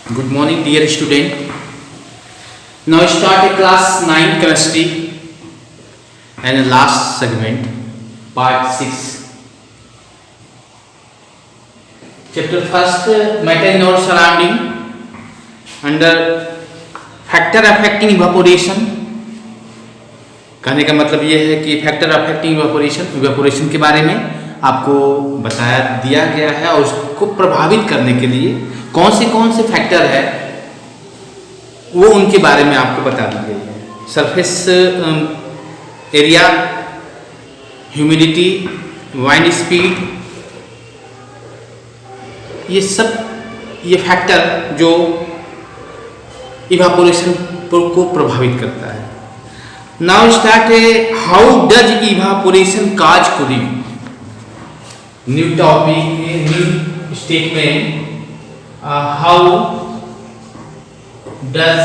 Good morning, dear student. Now start a class 9 chemistry and the last segment, part 6. Chapter first, matter in our surrounding under factor affecting evaporation. कहने का मतलब ये है कि factor affecting evaporation के बारे में आपको बताया दिया गया है और उसको प्रभावित करने के लिए कौन से फैक्टर है वो उनके बारे में आपको बता दी गई है। Surface area, humidity, wind speed, ये फैक्टर जो इवेपोरेशन को प्रभावित करता है। Now start how does evaporation cause cooling. New topic, new statement, how does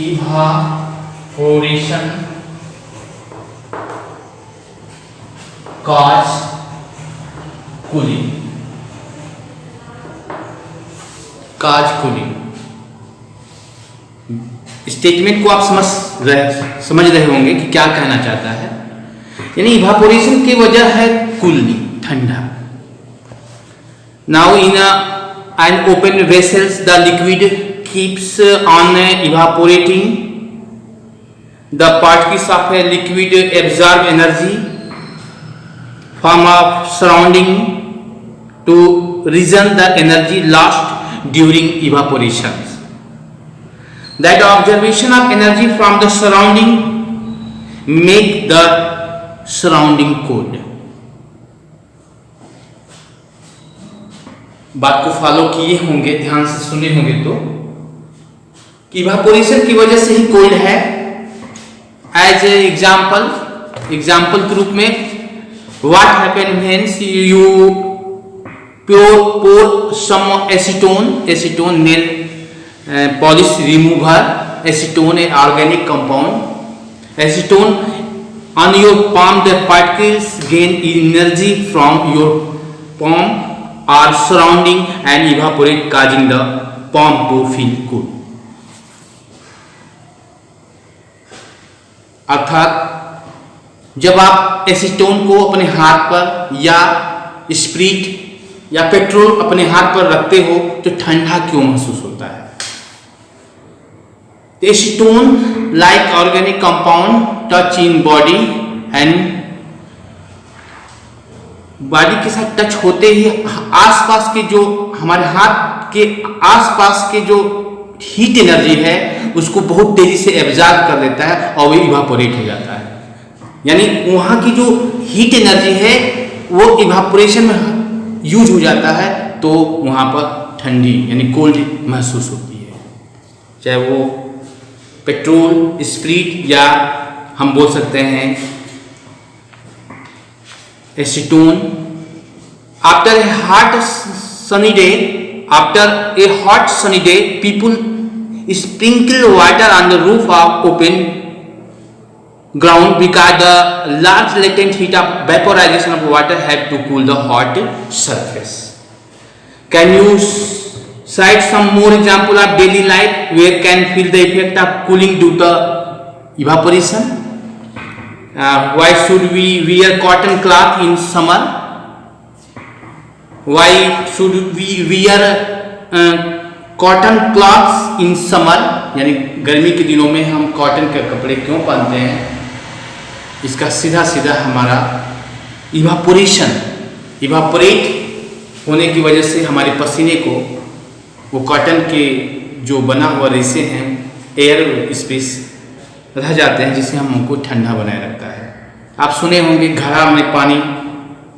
evaporation cause cooling. Statement को आप समझ रहे होंगे कि क्या कहना चाहता है। यानी इवेपोरेशन की वजह है कूलिंग, ठंडा। Now in an open vessels the liquid keeps on evaporating. The particles of a liquid absorb energy from surrounding to reason the energy lost during evaporation. That observation of energy from the surrounding make the surrounding cold। बात को follow किए होंगे, ध्यान से सुने होंगे तो कि इवेपोरेशन की वजह से ही कोल्ड है। एज ए एग्जाम्पल के रूप में what happen when you pour some acetone nail polish remover, acetone an organic compound, acetone on your palm, the particles gain energy from your palm or surrounding and evaporate, causing the palm to feel cool। अर्थात जब आप acetone को अपने हाथ पर या spirit या petrol अपने हाथ पर रखते हो तो ठंडा क्यों महसूस होता है। Acetone like organic compound touch in body and body के साथ टच होते ही आसपास के जो हमारे हाथ के आसपास के जो हीट एनर्जी है उसको बहुत तेजी से एब्जॉर्ब कर लेता है और वो इवेपोरेट हो जाता है। यानी वहां की जो हीट एनर्जी है वो इवेपोरेशन में यूज हो जाता है तो वहां पर ठंडी यानी कोल्ड महसूस होती है। चाहे वो पेट्रोल, स्प्रिट या हम बोल सकते हैं acetone. After a hot sunny day people sprinkle water on the roof of open ground because the large latent heat of vaporization of water have to cool the hot surface। Can you cite some more example of daily life where can feel the effect of cooling due to evaporation? Why should we wear cotton cloth in summer? Why should we wear cotton clothes in summer, यानी गर्मी के दिनों में हम cotton के कपड़े क्यों पहनते हैं। इसका सीधा हमारा इवेपोरेट होने की वजह से हमारे पसीने को वो कॉटन के जो बना हुआ रेशे हैं एयर स्पेस रह जाते हैं जिससे हमको ठंडा बनाए रखता है। आप सुने होंगे घड़ा में पानी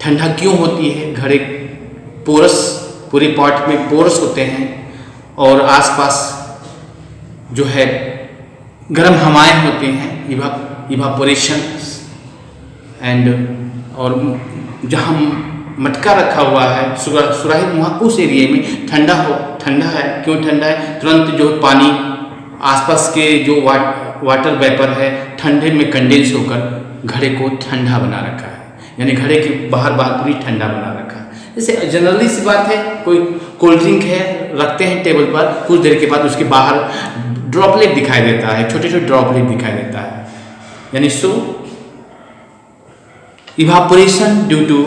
ठंडा क्यों होती है। घड़े पोरस, पूरे पॉट में पोरस होते हैं और आसपास जो है गर्म हवाएं होते हैं, इवेपोरेशन एंड। और जहाँ मटका रखा हुआ है सुराही वहाँ उस एरिया में ठंडा है। क्यों ठंडा है? तुरंत जो पानी आसपास के जो वाटर वेपर है ठंडे में कंडेंस होकर घड़े को ठंडा बना रखा है, यानी घड़े के बाहर पूरी ठंडा बना रखा है। जैसे जनरली सी बात है, कोई कोल्ड ड्रिंक है, रखते हैं टेबल पर, कुछ देर के बाद उसके बाहर ड्रॉपलेट दिखाई देता है, छोटे छोटे ड्रॉपलेट दिखाई देता है, यानी सो इवापोरेशन ड्यू टू,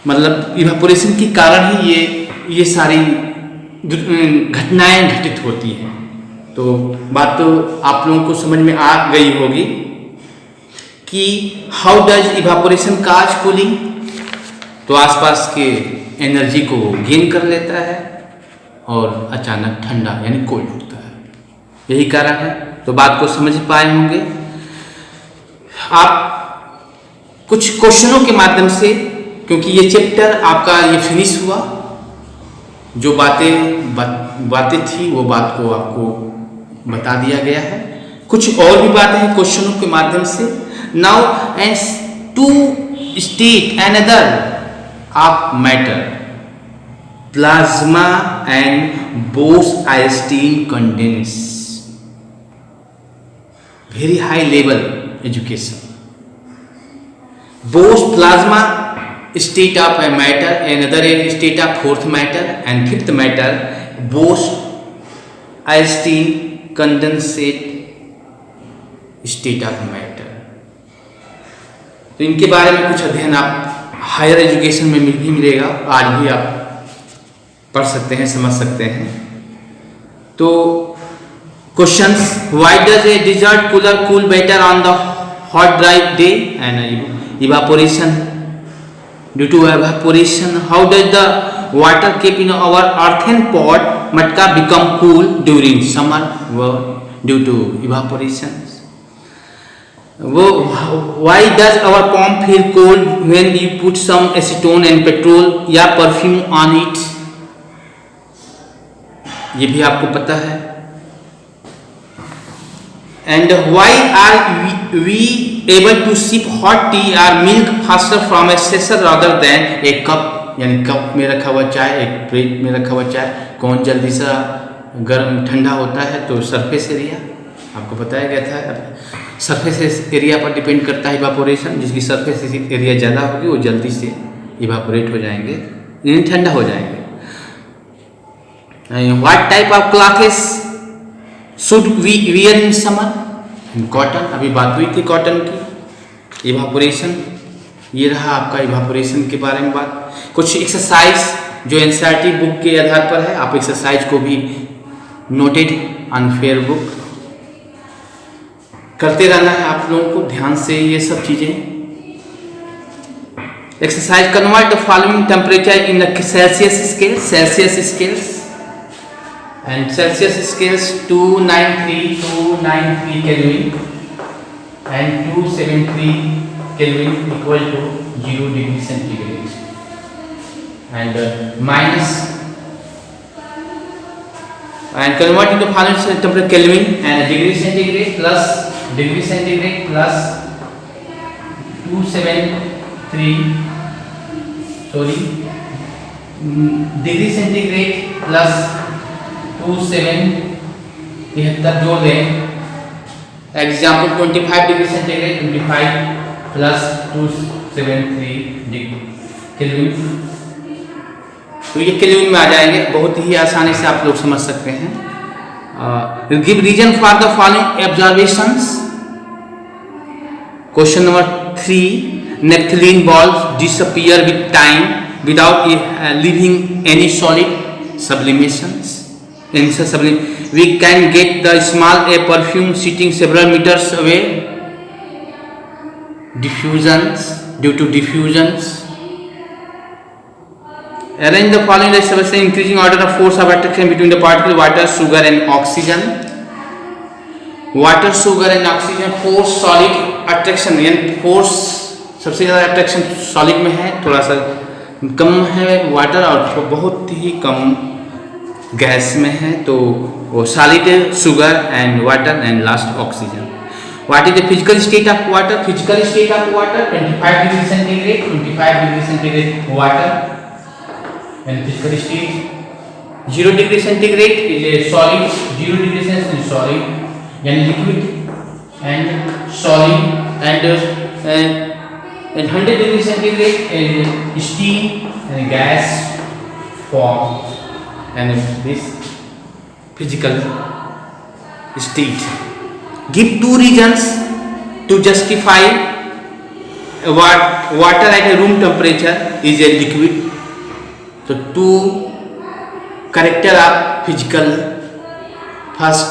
मतलब इवापोरेशन के कारण ही ये सारी घटनाएं घटित होती हैं। तो बात तो आप लोगों को समझ में आ गई होगी कि how does evaporation cause cooling. तो आसपास के एनर्जी को गेन कर लेता है और अचानक ठंडा यानी कोल्ड होता है, यही कारण है। तो बात को समझ पाए होंगे आप कुछ क्वेश्चनों के माध्यम से, क्योंकि ये चैप्टर आपका ये फिनिश हुआ, जो बातें थी वो बात को आपको बता दिया गया है। कुछ और भी बातें हैं क्वेश्चनों के माध्यम से। Now and to state another of matter, plasma and Bose Einstein condense, very high level education. Both plasma state of a matter, another state of fourth matter, and fifth matter Bose-Einstein condensate state of matter। तो इनके बारे में कुछ अध्ययन आप higher education में भी मिलेगा, आज भी आप पढ़ सकते हैं, समझ सकते हैं। तो questions, why does a desert cooler cool better on the hot dry day, and evaporation, due to evaporation how does the water kept in our earthen pot matka become cool during summer, due to evaporation। why does our palm feel cold when you put some acetone and petrol या perfume on it, ये भी आपको पता है। And why are we able to sip hot tea or milk faster from a saucer rather than a cup, यानी cup में रखा हुआ चाय, एक प्लेट में रखा हुआ चाय कौन जल्दी सा गर्म ठंडा होता है? तो सरफेस एरिया, आपको बताया गया था, सरफेस एरिया पर डिपेंड करता है इवापोरेशन। जिसकी सरफेस एरिया ज़्यादा होगी वो जल्दी से इवापोरेट हो जाएंगे, यानी ठंडा हो जाएंगे। What type of clothes should we wear in summer? Cotton, अभी बात हुई थी कॉटन की। इवापोरेशन, ये रहा आपका इवापोरेशन के बारे में बात। कुछ एक्सरसाइज जो एनसीईआरटी बुक के आधार पर है, आप एक्सरसाइज को भी नोटेड ऑन फेयर बुक करते रहना है आप लोगों को ध्यान से ये सब चीजें। Exercise, convert the following temperature in Celsius scales and Celsius scales 293 Kelvin and 273 Kelvin equal to 0 degree centigrade, and minus, and convert into following temperature Kelvin and degree centigrade plus 273 degree centigrade plus 273 जोड़ दें। Example 25 degree centigrade, 25 plus 273 degree kelvin, तो ये kelvin में आ जाएंगे। बहुत ही आसानी से आप लोग समझ सकते हैं। Give reason for the following observations. Question number 3, naphthalene balls disappear with time without leaving any solid sublimations. We can get the small a perfume sitting several meters away. Diffusions, due to diffusions. Arrange the following distribution increasing order of force of attraction between the particle water, sugar and oxygen. Water, sugar and oxygen force solid attraction, यानी force सबसे ज़्यादा attraction solid में है, थोड़ा सा कम है water और बहुत ही कम गैस में है। तो वो solid, sugar and water and last oxygen. What is the physical state of water? Physical state of water 25 degree centigrade, 25 degree centigrade water, and physical state 0 degree centigrade is a solid, 0 degree centigrade solid यानी liquid and solid, and 100 degree centigrade steam and gas, form and this physical state. Give two reasons to justify water at a room temperature is a liquid. So two character of physical, first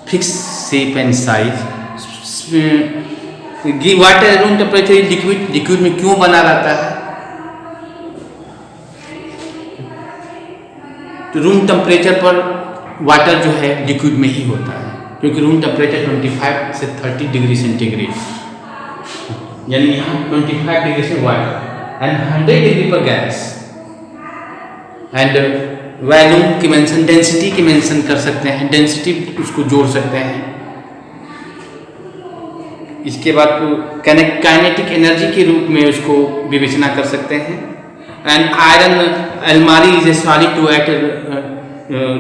fixed shape and size. Water room temperature liquid में क्यों बना रहता है? तो room temperature पर water जो है liquid में ही होता है, क्योंकि रूम टेम्परेचर 25 से 30 डिग्री सेंटीग्रेड, यानी यहाँ 25 डिग्री से वाटर एंड 100 डिग्री पर गैस। एंड वॉल्यूम की मेंशन, डेंसिटी की मेंशन कर सकते हैं, डेंसिटी उसको जोड़ सकते हैं। इसके बाद काइनेटिक एनर्जी के रूप में उसको विवेचना कर सकते हैं। एंड आयरन अलमारी is a solid to at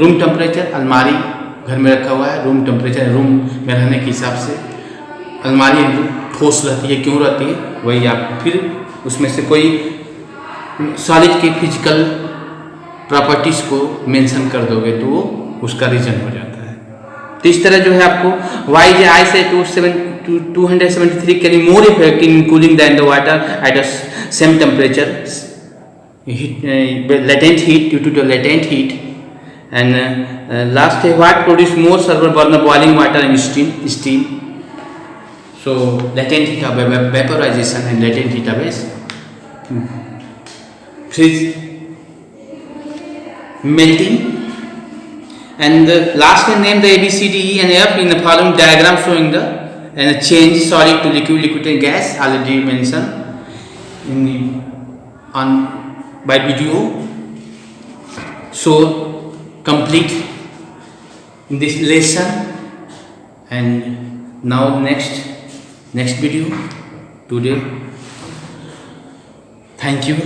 room temperature. अलमारी घर में रखा हुआ है, रूम टेम्परेचर, रूम में रहने के हिसाब से अलमारी ठोस रहती है। क्यों रहती है? वही आप फिर उसमें से कोई सॉलिड के फिजिकल प्रॉपर्टीज को मेंशन कर दोगे तो वो उसका रीजन हो जाता है। तो इस तरह जो है आपको वाई जे आई से 273 can be more effective in cooling than the water at a same temperature. Latent heat, due to the latent heat. And last what produce more server burner, boiling water and steam. So latent heat of vaporization and latent heat of freeze melting. And the last name the A, B, C, D, E and F in the following diagram showing the and a change solid to liquid, liquid to gas, already mentioned in the by video. So complete in this lesson, and now next video today. Thank you.